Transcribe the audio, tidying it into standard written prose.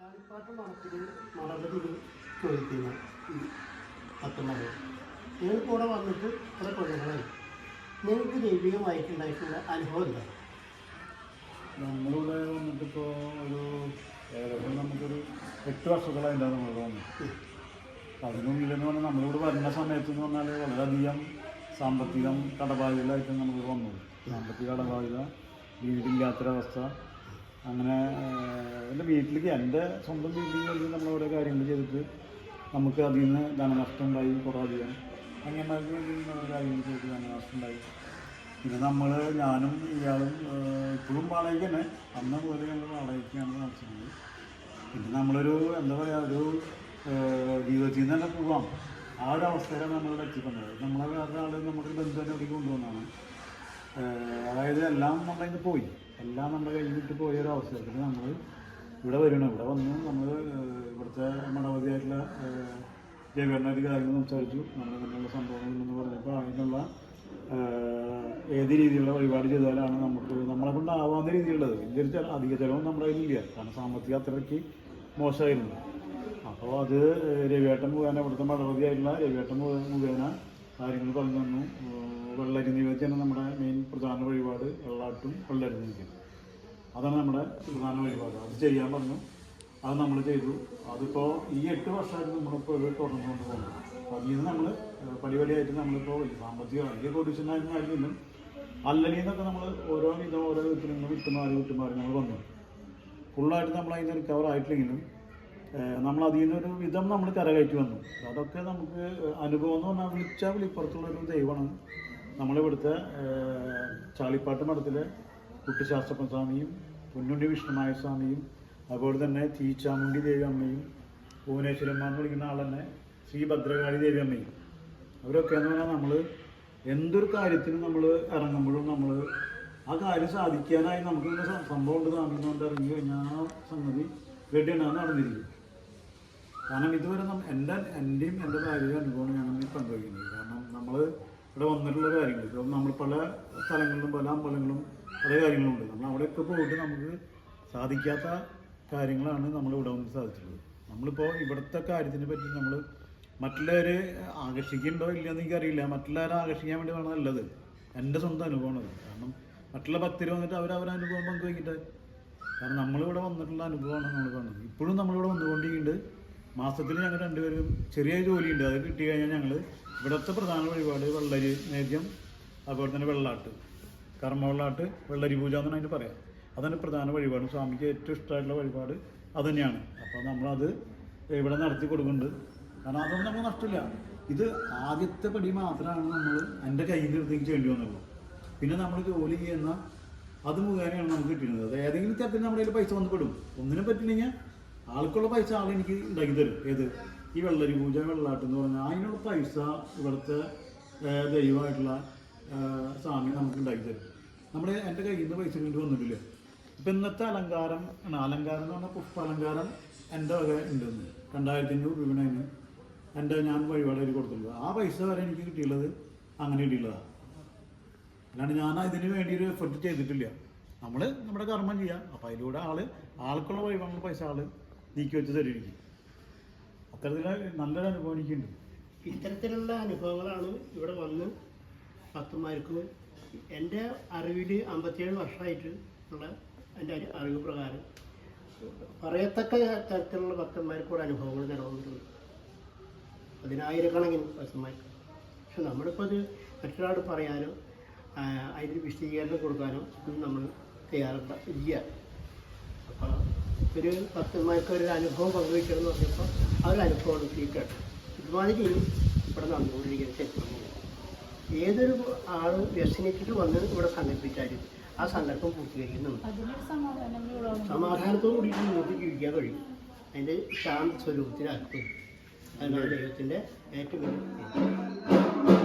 കളിപ്പാട്ട മണത്തിൽ മണപതിൽ ചോദിക്കുന്ന ഈ പത്തൊമ്പത് നിങ്ങൾക്ക് കൂടെ വന്നിട്ട് ചില കൊല്ലങ്ങളായി നിങ്ങൾക്ക് ദൈവികമായിട്ടുണ്ടായിട്ടുള്ള അനുഭവം എന്താ? നമ്മളിവിടെ വന്നിട്ടിപ്പോൾ ഒരു ഏകദേശം നമുക്കൊരു 8 വർഷത്തോളം നമ്മളിവിടെ വന്നിട്ട്. അതിനുള്ളിലെന്ന് പറഞ്ഞാൽ നമ്മളിവിടെ വരുന്ന സമയത്ത് എന്ന് പറഞ്ഞാൽ വളരെയധികം സാമ്പത്തികം കടബാധിതരായിട്ട് നമ്മളിവിടെ വന്നത്. സാമ്പത്തിക കടബാധിത, വീടില്ലാത്തൊരവസ്ഥ. അങ്ങനെ എൻ്റെ വീട്ടിലേക്ക്, എൻ്റെ സ്വന്തം വീട്ടിലേക്ക് വേണ്ടി നമ്മളോരോ കാര്യങ്ങൾ ചെയ്തിട്ട് നമുക്ക് അതിൽ നിന്ന് ധനനഷ്ടം ഉണ്ടായി. കുറേ അധികം അന്യന്മാർക്ക് വേണ്ടി കാര്യങ്ങൾ ചെയ്തിട്ട് ധനനഷ്ടം ഉണ്ടായി. പിന്നെ ഞാനും ഇയാളും ഇപ്പോഴും വാടകയ്ക്ക് തന്നെ, അന്ന് മുതൽ ഞങ്ങൾ വാടകയ്ക്കാണ് താമസിക്കുന്നത്. പിന്നെ നമ്മളൊരു എന്താ പറയുക, ഒരു ജീവിതത്തിൽ നിന്ന് തന്നെ പോകാം, ആ ഒരു അവസ്ഥയിലാണ് നമ്മളിവിടെ എത്തിക്കുന്നത്. നമ്മളെ വേറെ ആൾ നമ്മുടെ ബന്ധു തന്നെ ഇവിടേക്ക് കൊണ്ടുവന്നാണ്. അതായത് എല്ലാം നമ്മുടെ കയ്യിൽ പോയി, എല്ലാം നമ്മുടെ കയ്യിൽ വിട്ട് പോയൊരു അവസരത്തിൽ നമ്മൾ ഇവിടെ വരണം. ഇവിടെ വന്ന് നമ്മൾ ഇവിടുത്തെ മണവതിയായിട്ടുള്ള ജൈവണ്ണൊരു കാര്യങ്ങൾ സംസാരിച്ചു. നമ്മളിങ്ങനെയുള്ള സംഭവങ്ങളെന്ന് പറഞ്ഞപ്പോൾ അതിനുള്ള ഏത് രീതിയിലുള്ള വഴിപാട് ചെയ്താലാണ് നമ്മളെ കൊണ്ടാവാവുന്ന രീതിയിലുള്ളത്. വലിയൊരു അധിക ചിലവും നമ്മുടെ കയ്യിലില്ല, കാരണം സാമ്പത്തിക അത്രയ്ക്ക് മോശമായിരുന്നു. അപ്പോൾ അത് രവിയേട്ടൻ മുഖേന, ഇവിടുത്തെ മടവതിയായിട്ടുള്ള രവിയേട്ടൻ മുഖേന കാര്യങ്ങൾ പറഞ്ഞു തന്നു. വെള്ളരി നിവേദ്യമാണ് നമ്മുടെ മെയിൻ പ്രധാന വഴിപാട്. വെള്ളാട്ടും വെള്ളരി നിവേദ്യം, അതാണ് നമ്മുടെ പ്രധാന വഴിപാട്. അത് ചെയ്യാൻ പറഞ്ഞു, അത് നമ്മൾ ചെയ്തു. അതിപ്പോൾ ഈ 8 വർഷമായിട്ട് നമ്മളിപ്പോൾ ഇത് തുടർന്നുകൊണ്ട് പോകുന്നു. അപ്പോൾ അതിൽ നിന്ന് നമ്മൾ പടിപടിയായിട്ട് നമ്മളിപ്പോൾ വലിയ കോടീശ്വരനായിരുന്നായിരുന്നില്ല, അല്ലെങ്കിൽ നിന്നൊക്കെ നമ്മൾ ഓരോ വീട്ടിൽ നിന്ന് വിട്ടുമാറി നമ്മൾ വന്നു. ഫുള്ളായിട്ട് നമ്മൾ അതിന് റിക്കവർ ആയിട്ടില്ലെങ്കിലും നമ്മളതിൽ നിന്നൊരു വിധം നമ്മൾ കരകയറ്റി വന്നു. അതൊക്കെ നമുക്ക് അനുഭവം എന്ന് പറഞ്ഞാൽ വിളിച്ചാൽ വിളിപ്പുറത്തുള്ളൊരു ദൈവമാണ്. നമ്മളിവിടുത്തെ ചാളിപ്പാട്ട് മഠത്തിലെ കുട്ടിശാസ്ത്രപ്പൻ സ്വാമിയും പൊന്നുണ്ണി വിഷ്ണുമായ സ്വാമിയും അതുപോലെ തന്നെ ചീച്ചാമുണ്ടി ദേവി അമ്മയും ഭുവനേശ്വരമ്മ എന്ന് വിളിക്കുന്ന ആൾ തന്നെ ശ്രീ ഭദ്രകാളി ദേവി അമ്മയും, അവരൊക്കെ എന്ന് പറഞ്ഞാൽ നമ്മൾ എന്തൊരു കാര്യത്തിനും നമ്മൾ ഇറങ്ങുമ്പോഴും നമ്മൾ ആ കാര്യം സാധിക്കാനായി നമുക്ക് ഇങ്ങനെ സംഭവം ഉണ്ട് സ്വാമി കൊണ്ട് ഇറങ്ങി കഴിഞ്ഞാൽ ആ സംഗതി റെഡിയാണ് നടന്നിരിക്കും. കാരണം ഇതുവരെ എൻ്റെയും എൻ്റെ ഭാര്യയുടെ അനുഭവമാണ് ഞാൻ പങ്കുവയ്ക്കുന്നത്. കാരണം നമ്മൾ ഇവിടെ വന്നിട്ടുള്ള കാര്യങ്ങൾ, ഇപ്പം നമ്മൾ പല സ്ഥലങ്ങളിലും പല അമ്പലങ്ങളും പല കാര്യങ്ങളുണ്ട്. നമ്മൾ അവിടെയൊക്കെ പോയിട്ട് നമുക്ക് സാധിക്കാത്ത കാര്യങ്ങളാണ് നമ്മളിവിടെ വന്ന് സാധിച്ചിട്ടുള്ളത്. നമ്മളിപ്പോൾ ഇവിടുത്തെ കാര്യത്തിനെ പറ്റി നമ്മൾ മറ്റുള്ളവർ ആകർഷിക്കുന്നുണ്ടോ ഇല്ലയെന്ന് എനിക്കറിയില്ല. മറ്റുള്ളവരെ ആകർഷിക്കാൻ വേണ്ടി വേണം നല്ലത്. എൻ്റെ സ്വന്തം അനുഭവമാണത്. കാരണം മറ്റുള്ള ഭക്തർ വന്നിട്ട് അവരവരുടെ അനുഭവം പങ്കുവയ്ക്കട്ടെ. കാരണം നമ്മളിവിടെ വന്നിട്ടുള്ള അനുഭവമാണ് നമ്മൾ കാണുന്നത്. ഇപ്പോഴും നമ്മളിവിടെ വന്നുകൊണ്ടിരിക്കുന്നുണ്ട്. മാസത്തിൽ ഞങ്ങൾ രണ്ടുപേരും ചെറിയ ജോലിയുണ്ട്, അത് കിട്ടി കഴിഞ്ഞാൽ ഞങ്ങൾ ഇവിടുത്തെ പ്രധാന വഴിപാട് വെള്ളരി നേദ്യം, അതുപോലെ തന്നെ വെള്ളാട്ട്, കർമ്മവെള്ളാട്ട്, വെള്ളരി പൂജ എന്നാണ് അതിന് പറയാം. അതാണ് പ്രധാന വഴിപാട്. സ്വാമിക്ക് ഏറ്റവും ഇഷ്ടമായിട്ടുള്ള വഴിപാട് അത് തന്നെയാണ്. അപ്പോൾ നമ്മളത് ഇവിടെ നടത്തി കൊടുക്കുന്നുണ്ട്. കാരണം അതൊന്നും നമുക്ക് നഷ്ടമില്ല. ഇത് ആദ്യത്തെ പടി മാത്രമാണ് നമ്മൾ എൻ്റെ കയ്യിൽ എടുത്തേക്ക് ചെയ്യേണ്ടി വന്നുള്ളൂ. പിന്നെ നമ്മൾ ജോലി ചെയ്യുന്ന അത് മുഖേനയാണ് നമുക്ക് കിട്ടുന്നത്. അത് ഏതെങ്കിലും തരത്തിൽ നമ്മുടെ കയ്യിൽ പൈസ വന്ന് പെടും. ഒന്നിനും പറ്റില്ലെങ്കിൽ ആൾക്കുള്ള പൈസ എനിക്ക് ഉണ്ടാക്കി തരും. ഏത് ഈ വെള്ളരി പൂജ വെള്ളാട്ട് എന്ന് പറഞ്ഞാൽ അതിനുള്ള പൈസ ഇവിടുത്തെ ദൈവമായിട്ടുള്ള സ്വാമി നമുക്ക് ഉണ്ടാക്കി തരും. എൻ്റെ കയ്യിൽ നിന്ന് പൈസ കൊണ്ട് വന്നിട്ടില്ല. ഇപ്പം ഇന്നത്തെ അലങ്കാരം എന്ന് പറഞ്ഞാൽ പുഷ്പാലങ്കാരം എൻ്റെ വക ഉണ്ടെന്ന് 2500 രൂപയാണ് ഞാൻ വഴിപാട് വരെ കൊടുത്തുള്ളൂ. ആ പൈസ വരെ എനിക്ക് കിട്ടിയുള്ളത് അങ്ങനെ കിട്ടിയുള്ളതാണ്. അല്ലാണ്ട് ഞാൻ അതിന് വേണ്ടി ഒരു എഫർട്ട് ചെയ്തിട്ടില്ല. നമ്മുടെ കർമ്മം ചെയ്യാം. അപ്പോൾ അതിലൂടെ ആൾക്കുള്ള വഴിപാടുള്ള പൈസ നീക്കി വെച്ച് തരും. അത്തരത്തിലുള്ള നല്ലൊരു അനുഭവം എനിക്കുണ്ട്. ഇത്തരത്തിലുള്ള അനുഭവങ്ങളാണ് ഇവിടെ വന്ന് ഭക്തന്മാർക്ക് എൻ്റെ അറിവിൽ 57 വർഷമായിട്ട് ഉള്ള എൻ്റെ അറിവ് പ്രകാരം പറയത്തക്ക തരത്തിലുള്ള ഭക്തന്മാർക്കൂടെ അനുഭവങ്ങൾ നിലനിന്നിട്ടുണ്ട്. 10,000 ഭക്തന്മാർക്ക്. പക്ഷെ നമ്മളിപ്പോൾ അത് മറ്റൊരാൾ പറയാനോ അതിന് വിശദീകരണം കൊടുക്കാനോ ഒന്നും നമ്മൾ തയ്യാറില്ല. അപ്പോൾ ഒരു ഭക്തന്മാർക്ക് ഒരു അനുഭവം പങ്കുവയ്ക്കണമെന്ന് പറഞ്ഞപ്പോൾ ആ ഒരു അനുഭവമാണ് കേട്ടത്. ഇതുമാതിരി ഇവിടെ നടന്നുകൊണ്ടിരിക്കുന്ന ചരിത്രം. ഏതൊരു ആൾ വ്യസനിച്ചിട്ട് വന്ന് ഇവിടെ സങ്കല്പിച്ചാലും ആ സങ്കല്പം പൂർത്തീകരിക്കുന്നുണ്ട്. സമാധാനത്തോടു കൂടി മുന്നോട്ട് ജീവിക്കാൻ കഴിയും. അതിൻ്റെ ശാന്ത സ്വരൂപത്തിലാക്കും. അതിനാണ് ദൈവത്തിൻ്റെ ഏറ്റവും വലിയ